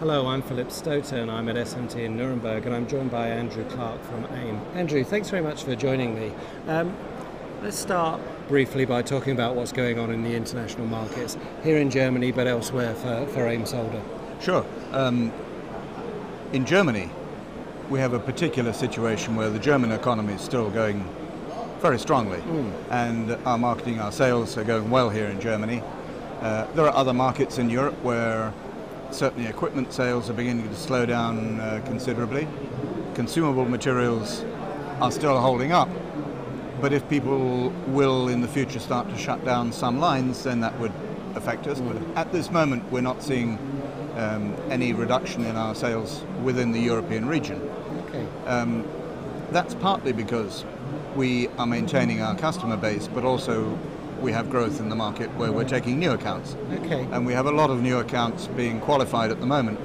Hello, I'm Philip Stoten. I'm at SMT in Nuremberg, and I'm joined by Andrew Clarke from AIM. Andrew, thanks very much for joining me. Let's start briefly by talking about what's going on in the international markets, here in Germany, but elsewhere for AIM Solder. Sure. In Germany, we have a particular situation where the German economy is still going very strongly, and our marketing, our sales are going well here in Germany. There are other markets in Europe where certainly equipment sales are beginning to slow down considerably. Consumable materials are still holding up, but if people will in the future start to shut down some lines, then that would affect us. But at this moment, we're not seeing any reduction in our sales within the European region. Okay. That's partly because we are maintaining our customer base, but also we have growth in the market where we're taking new accounts. Okay. And we have a lot of new accounts being qualified at the moment,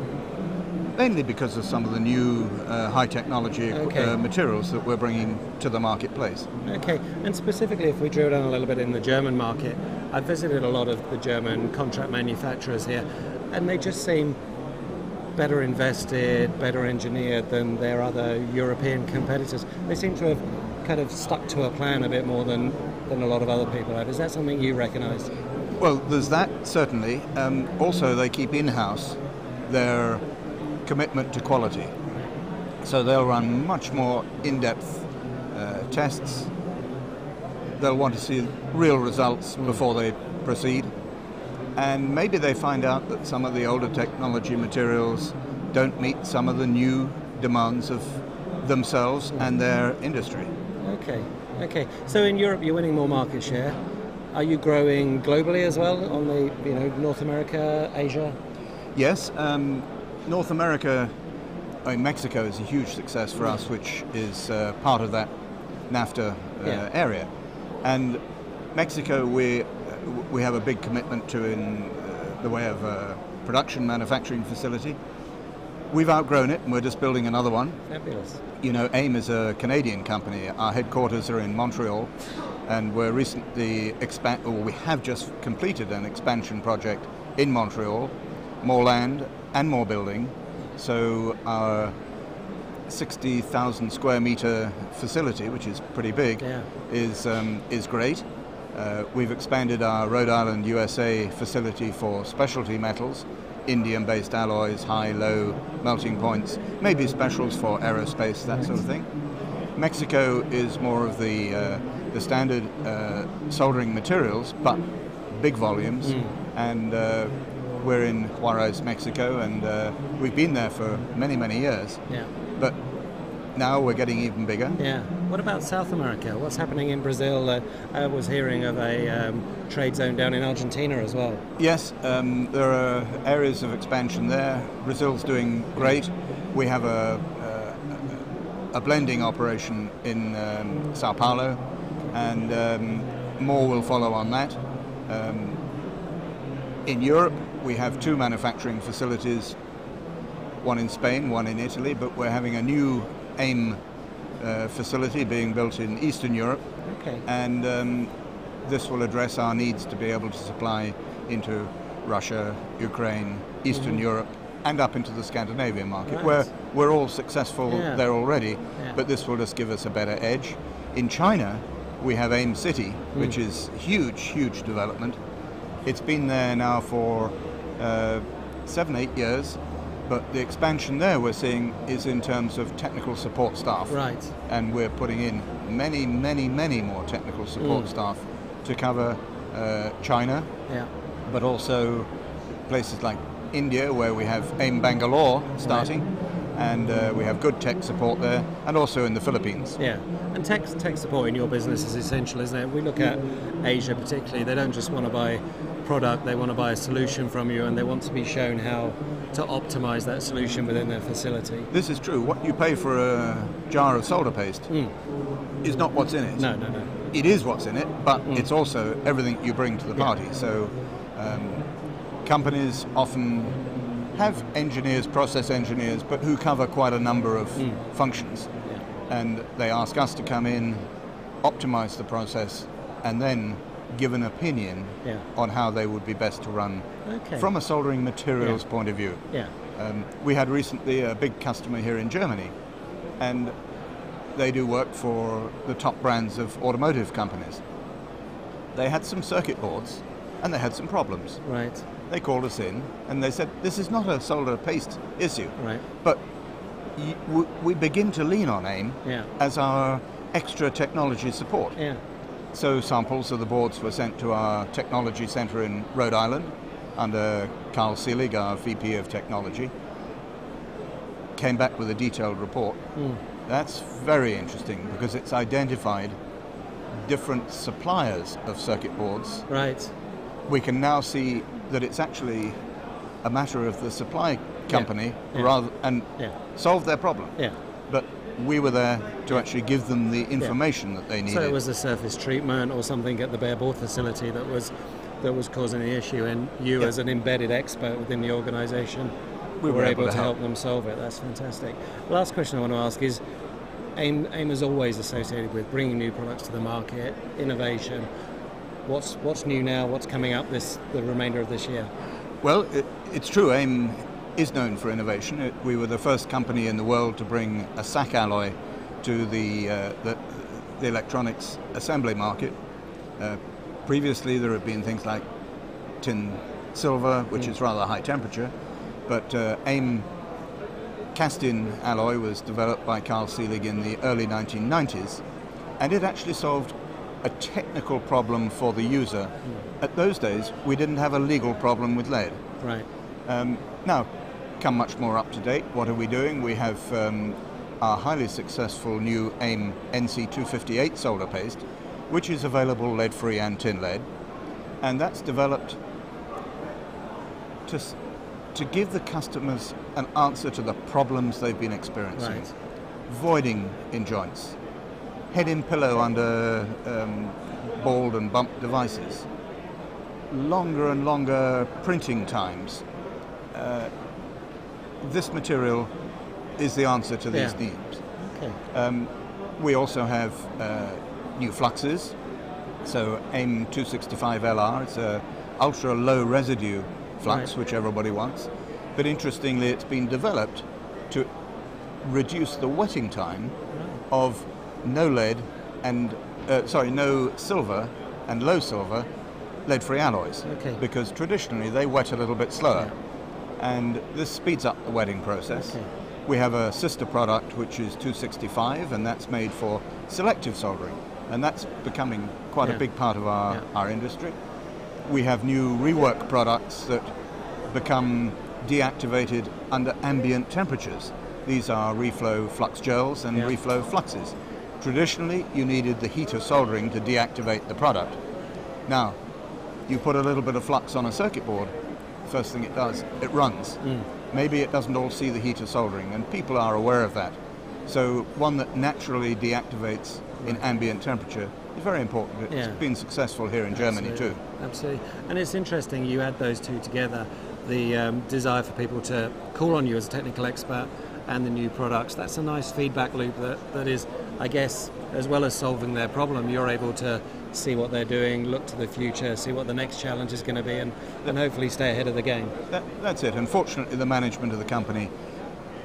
mainly because of some of the new high technology materials that we're bringing to the marketplace. Okay, and specifically if we drill down a little bit in the German market, I've visited a lot of the German contract manufacturers here, and they just seem better invested, better engineered than their other European competitors. They seem to have kind of stuck to a plan a bit more than a lot of other people have. Is that something you recognise? Well, there's that, certainly. Also, they keep in-house their commitment to quality. So they'll run much more in-depth tests. They'll want to see real results before they proceed. And maybe they find out that some of the older technology materials don't meet some of the new demands of themselves and their industry. Okay. So in Europe, you're winning more market share. Are you growing globally as well on the North America, Asia? Yes, North America. Mexico is a huge success for us, which is part of that NAFTA area. And Mexico, we have a big commitment to in the way of a production manufacturing facility. We've outgrown it, and we're just building another one. Fabulous. AIM is a Canadian company. Our headquarters are in Montreal, and we have just completed an expansion project in Montreal, more land and more building. So our 60,000 square meter facility, which is pretty big, is great. We've expanded our Rhode Island, USA facility for specialty metals, indium-based alloys, high, low melting points, maybe specials for aerospace, that sort of thing. Mexico is more of the standard soldering materials, but big volumes, and we're in Juarez, Mexico, and we've been there for many, many years. Yeah. But now we're getting even bigger. Yeah. What about South America? What's happening in Brazil? I was hearing of a trade zone down in Argentina as well. Yes, there are areas of expansion there. Brazil's doing great. We have a blending operation in Sao Paulo, and more will follow on that. In Europe, we have two manufacturing facilities, one in Spain, one in Italy, but we're having a new AIM facility being built in Eastern Europe, and this will address our needs to be able to supply into Russia, Ukraine, Eastern Europe, and up into the Scandinavian market, where we're all successful there already, but this will just give us a better edge. In China, we have AIM City, which is huge development. It's been there now for 7-8 years. But the expansion there we're seeing is in terms of technical support staff. Right. And we're putting in many more technical support staff to cover China, but also places like India, where we have AIM Bangalore starting, and we have good tech support there, and also in the Philippines. Yeah, and tech support in your business is essential, isn't it? We look at Asia particularly, they don't just want to buy product, they want to buy a solution from you, and they want to be shown how to optimize that solution within their facility. This is true. What you pay for a jar of solder paste is not what's in it. No. It is what's in it, but it's also everything you bring to the party. So companies often have engineers, process engineers, but who cover quite a number of functions. And they ask us to come in, optimize the process, and then give an opinion on how they would be best to run from a soldering materials point of view. We had recently a big customer here in Germany, and they do work for the top brands of automotive companies. They had some circuit boards and they had some problems. Right. They called us in and they said, this is not a solder paste issue, Right. but we begin to lean on AIM Yeah. as our extra technology support. Yeah. So samples of the boards were sent to our technology center in Rhode Island under Carl Seelig, our VP of Technology. Came back with a detailed report. That's very interesting because it's identified different suppliers of circuit boards. Right. We can now see that it's actually a matter of the supply company rather and solve their problem. Yeah. But we were there to actually give them the information that they needed. So it was the surface treatment or something at the bare board facility that was causing the issue, and you as an embedded expert within the organisation we were able to help them solve it. That's fantastic. Last question I want to ask is, AIM is always associated with bringing new products to the market, innovation. What's new now? What's coming up the remainder of this year? Well, it's true. AIM is known for innovation. We were the first company in the world to bring a SAC alloy to the electronics assembly market. Previously, there have been things like tin silver, which is rather high temperature, but AIM cast-in alloy was developed by Carl Seelig in the early 1990s, and it actually solved a technical problem for the user. At those days, we didn't have a legal problem with lead. Right. Now, come much more up to date. What are we doing? We have our highly successful new AIM NC258 solder paste, which is available lead-free and tin lead, and that's developed to give the customers an answer to the problems they've been experiencing. Right. Voiding in joints, head in pillow under bald and bump devices, longer and longer printing times. This material is the answer to these needs. Okay. We also have new fluxes. So AIM 265LR, it's a ultra low residue flux, which everybody wants. But interestingly, it's been developed to reduce the wetting time of no lead and no silver and low silver lead-free alloys. Okay. Because traditionally they wet a little bit slower. And this speeds up the wetting process. Okay. We have a sister product which is 265, and that's made for selective soldering, and that's becoming quite a big part of our industry. We have new rework products that become deactivated under ambient temperatures. These are reflow flux gels and reflow fluxes. Traditionally, you needed the heat of soldering to deactivate the product. Now, you put a little bit of flux on a circuit board, first thing it does, it runs. Maybe it doesn't all see the heat of soldering, and people are aware of that. So one that naturally deactivates in ambient temperature is very important. It's been successful here in Germany too. Absolutely. And it's interesting you add those two together, the desire for people to call on you as a technical expert and the new products. That's a nice feedback loop that is, I guess, as well as solving their problem, you're able to see what they're doing, look to the future, see what the next challenge is going to be, and hopefully stay ahead of the game. That's it. Unfortunately, the management of the company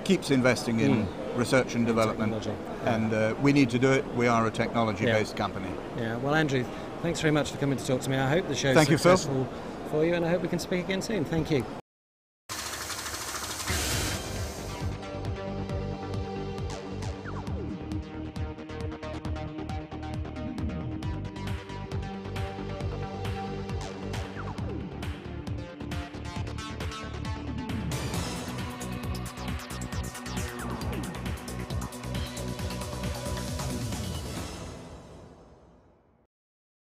keeps investing in research and development, and we need to do it. We are a technology-based company. Yeah. Well, Andrew, thanks very much for coming to talk to me. I hope the show's successful for you, and I hope we can speak again soon. Thank you.